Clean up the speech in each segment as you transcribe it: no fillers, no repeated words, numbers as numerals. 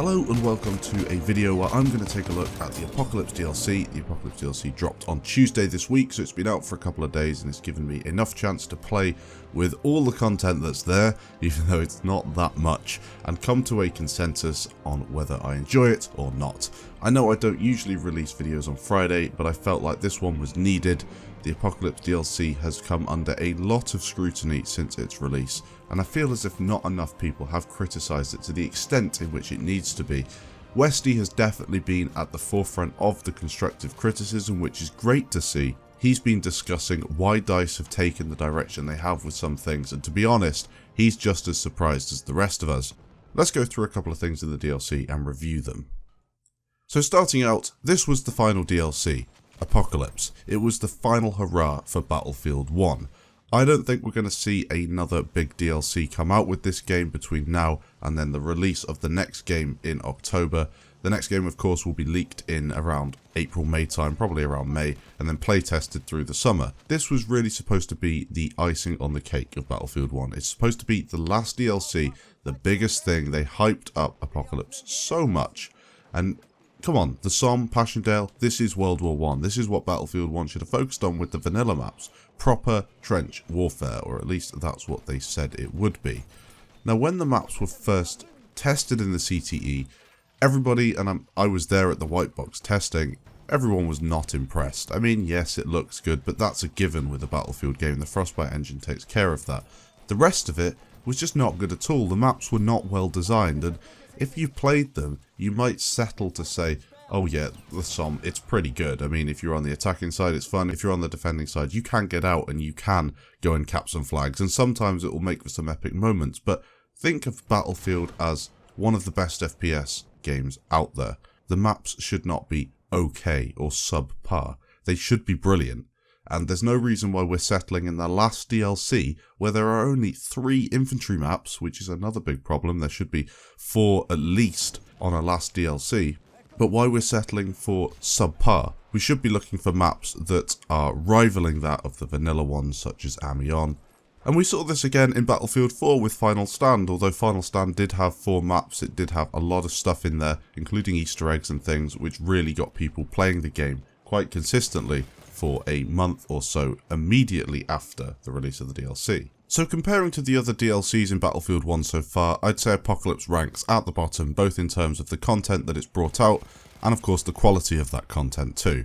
Hello and welcome to a video where I'm going to take a look at the Apocalypse DLC. The Apocalypse DLC dropped on Tuesday this week, so it's been out for a couple of days and it's given me enough chance to play with all the content that's there, even though it's not that much, and come to a consensus on whether I enjoy it or not. I know I don't usually release videos on Friday, but I felt like this one was needed. The Apocalypse DLC has come under a lot of scrutiny since its release, and I feel as if not enough people have criticised it to the extent in which it needs to be. Westy has definitely been at the forefront of the constructive criticism, which is great to see. He's been discussing why DICE have taken the direction they have with some things, and to be honest, he's just as surprised as the rest of us. Let's go through a couple of things in the DLC and review them. So starting out, this was the final DLC. Apocalypse. It was the final hurrah for Battlefield 1. I don't think we're going to see another big DLC come out with this game between now and then the release of the next game in October. The next game, of course, will be leaked in around April-May time, probably around May, and then play tested through the summer. This was really supposed to be the icing on the cake of Battlefield 1. It's supposed to be the last DLC, the biggest thing. They hyped up Apocalypse so much, and come on, the Somme, Passchendaele, this is World War 1. This is what Battlefield 1 should have focused on with the vanilla maps. Proper trench warfare, or at least that's what they said it would be. Now, when the maps were first tested in the CTE, everybody, and I was there at the white box testing, everyone was not impressed. I mean, yes, it looks good, but that's a given with a Battlefield game. The Frostbite engine takes care of that. The rest of it was just not good at all. The maps were not well designed, and if you played them, you might settle to say, oh yeah, the Somme, it's pretty good. I mean, if you're on the attacking side, it's fun. If you're on the defending side, you can get out and you can go and cap some flags, and sometimes it will make for some epic moments. But think of Battlefield as one of the best FPS games out there. The maps should not be okay or subpar. They should be brilliant. And there's no reason why we're settling in the last DLC where there are only 3 infantry maps, which is another big problem. There should be 4 at least on a last DLC. But why we're settling for subpar? We should be looking for maps that are rivaling that of the vanilla ones, such as Amiens. And we saw this again in Battlefield 4 with Final Stand. Although Final Stand did have 4 maps, it did have a lot of stuff in there, including Easter eggs and things, which really got people playing the game quite consistently for a month or so immediately after the release of the DLC. So comparing to the other DLCs in Battlefield 1 so far, I'd say Apocalypse ranks at the bottom, both in terms of the content that it's brought out, and of course the quality of that content too.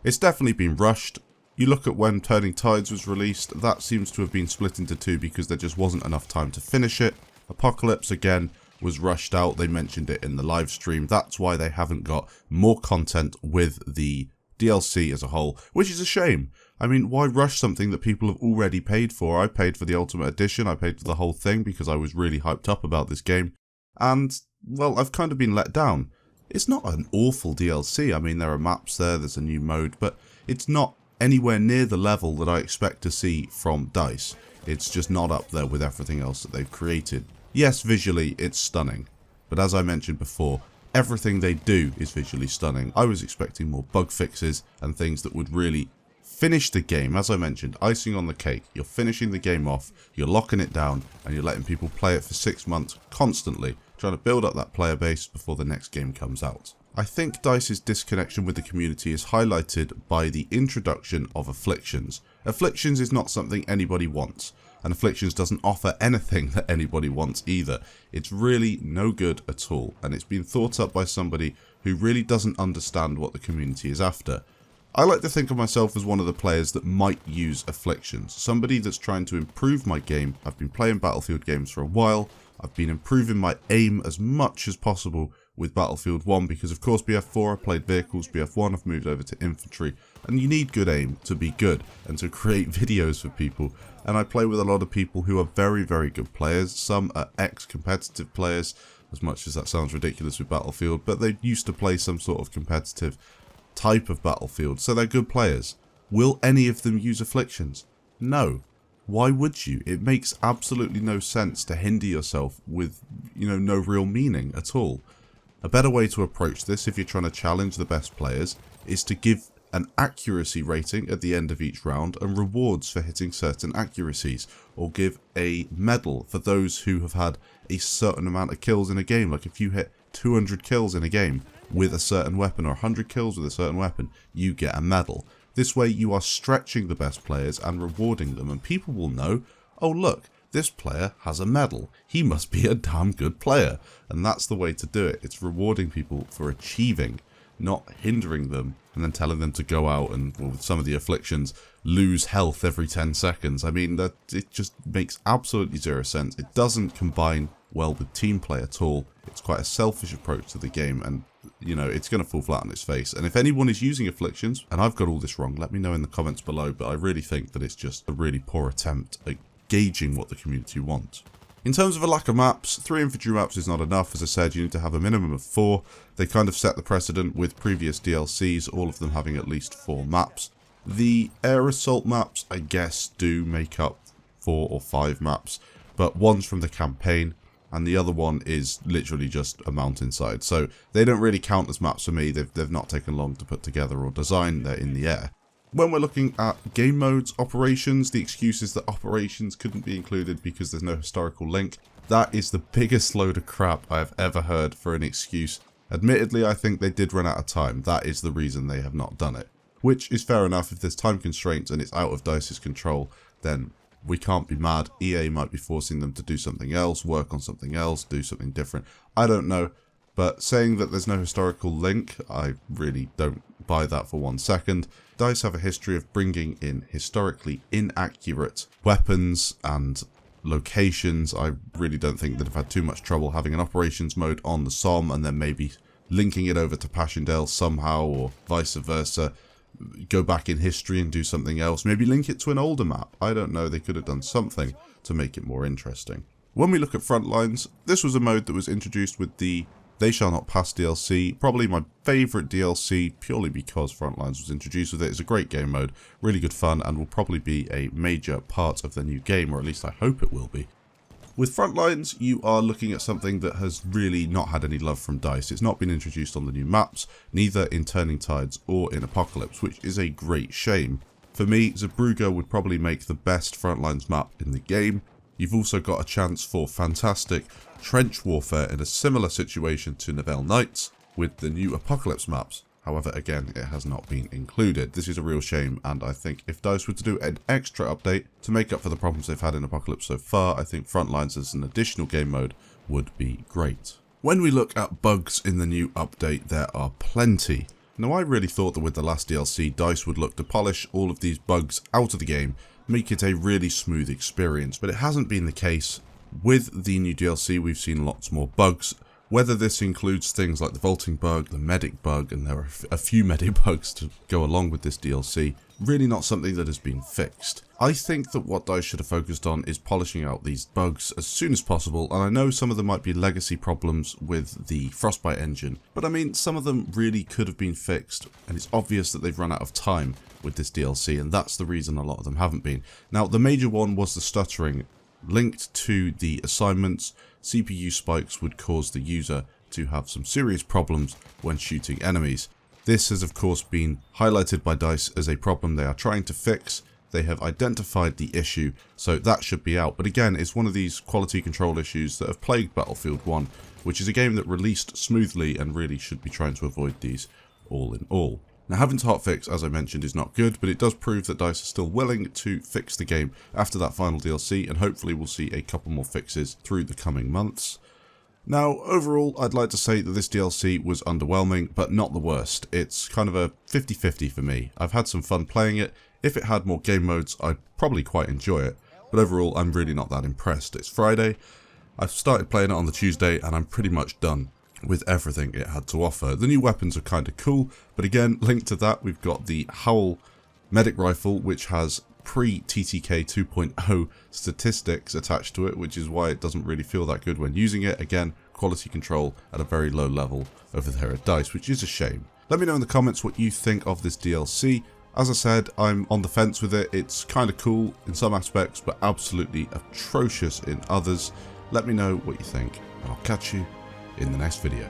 It's definitely been rushed. You look at when Turning Tides was released, that seems to have been split into 2 because there just wasn't enough time to finish it. Apocalypse, again, was rushed out. They mentioned it in the live stream. That's why they haven't got more content with the DLC as a whole, which is a shame. I mean, why rush something that people have already paid for? I paid for the Ultimate Edition, I paid for the whole thing because I was really hyped up about this game, and, well, I've kind of been let down. It's not an awful DLC, I mean, there are maps there, there's a new mode, but it's not anywhere near the level that I expect to see from DICE. It's just not up there with everything else that they've created. Yes, visually, it's stunning, but as I mentioned before, everything they do is visually stunning. I was expecting more bug fixes and things that would really finish the game. As I mentioned, icing on the cake. You're finishing the game off, you're locking it down, and you're letting people play it for 6 months constantly, trying to build up that player base before the next game comes out. I think DICE's disconnection with the community is highlighted by the introduction of afflictions. Afflictions is not something anybody wants, and Afflictions doesn't offer anything that anybody wants either. It's really no good at all, and it's been thought up by somebody who really doesn't understand what the community is after. I like to think of myself as one of the players that might use Afflictions, somebody that's trying to improve my game. I've been playing Battlefield games for a while, I've been improving my aim as much as possible with Battlefield 1 because of course BF4 I played vehicles, BF1 I've moved over to infantry, and you need good aim to be good and to create videos for people, and I play with a lot of people who are very, very good players. Some are ex-competitive players, as much as that sounds ridiculous with Battlefield, but they used to play some sort of competitive type of Battlefield, so they're good players. Will any of them use Afflictions? No. Why would you? It makes absolutely no sense to hinder yourself with, no real meaning at all. A better way to approach this, if you're trying to challenge the best players, is to give an accuracy rating at the end of each round and rewards for hitting certain accuracies, or give a medal for those who have had a certain amount of kills in a game. Like if you hit 200 kills in a game with a certain weapon, or 100 kills with a certain weapon, you get a medal. This way you are stretching the best players and rewarding them, and people will know, oh look, this player has a medal, he must be a damn good player. And that's the way to do it. It's rewarding people for achieving, not hindering them and then telling them to go out and, well, with some of the afflictions, lose health every 10 seconds. I mean, that it just makes absolutely zero sense. It doesn't combine well with team play at all. It's quite a selfish approach to the game, and you know, it's going to fall flat on its face. And if anyone is using afflictions, and I've got all this wrong, let me know in the comments below, but I really think that it's just a really poor attempt at gauging what the community wants. In terms of a lack of maps, 3 infantry maps is not enough. As I said, you need to have a minimum of 4. They kind of set the precedent with previous DLCs, all of them having at least 4 maps. The air assault maps, I guess, do make up 4 or 5 maps, but one's from the campaign, and the other one is literally just a mountainside. So they don't really count as maps for me. They've not taken long to put together or design. They're in the air. When we're looking at game modes, operations, the excuse is that operations couldn't be included because there's no historical link. That is the biggest load of crap I have ever heard for an excuse. Admittedly, I think they did run out of time. That is the reason they have not done it. Which is fair enough. If there's time constraints and it's out of DICE's control, then we can't be mad. EA might be forcing them to do something else, work on something else, do something different. I don't know. But saying that there's no historical link, I really don't buy that for 1 second. DICE have a history of bringing in historically inaccurate weapons and locations. I really don't think that I've had too much trouble having an operations mode on the Somme and then maybe linking it over to Passchendaele somehow, or vice versa. Go back in history and do something else. Maybe link it to an older map. I don't know. They could have done something to make it more interesting. When we look at Frontlines, this was a mode that was introduced with the They Shall Not Pass DLC, probably my favourite DLC, purely because Frontlines was introduced with it. It's a great game mode, really good fun, and will probably be a major part of the new game, or at least I hope it will be. With Frontlines, you are looking at something that has really not had any love from DICE. It's not been introduced on the new maps, neither in Turning Tides or in Apocalypse, which is a great shame. For me, Zeebrugge would probably make the best Frontlines map in the game. You've also got a chance for fantastic trench warfare in a similar situation to Nivelle Nights with the new Apocalypse maps. However, again, it has not been included. This is a real shame, and I think if DICE were to do an extra update to make up for the problems they've had in Apocalypse so far, I think Frontlines as an additional game mode would be great. When we look at bugs in the new update, there are plenty. Now, I really thought that with the last DLC, DICE would look to polish all of these bugs out of the game, make it a really smooth experience, but it hasn't been the case. With the new DLC, we've seen lots more bugs. Whether this includes things like the vaulting bug, the medic bug, and there are a few medic bugs to go along with this DLC, really not something that has been fixed. I think that what DICE should have focused on is polishing out these bugs as soon as possible, and I know some of them might be legacy problems with the Frostbite engine, but I mean, some of them really could have been fixed, and it's obvious that they've run out of time with this DLC, and that's the reason a lot of them haven't been. Now, the major one was the stuttering. Linked to the assignments, CPU spikes would cause the user to have some serious problems when shooting enemies. This has of course been highlighted by DICE as a problem they are trying to fix. They have identified the issue, so that should be out. But again, it's one of these quality control issues that have plagued Battlefield 1, which is a game that released smoothly and really should be trying to avoid these all in all. Now, having to hotfix, as I mentioned, is not good, but it does prove that DICE are still willing to fix the game after that final DLC, and hopefully we'll see a couple more fixes through the coming months. Now, overall, I'd like to say that this DLC was underwhelming, but not the worst. It's kind of a 50-50 for me. I've had some fun playing it. If it had more game modes, I'd probably quite enjoy it, but overall, I'm really not that impressed. It's Friday. I've started playing it on the Tuesday, and I'm pretty much done with everything it had to offer. The new weapons are kind of cool, but again, linked to that, we've got the Howl medic rifle, which has pre-TTK 2.0 statistics attached to it, which is why it doesn't really feel that good when using it. Again, quality control at a very low level over there at DICE, which is a shame. Let me know in the comments what you think of this DLC. As I said, I'm on the fence with it. It's kind of cool in some aspects, but absolutely atrocious in others. Let me know what you think, and I'll catch you in the next video.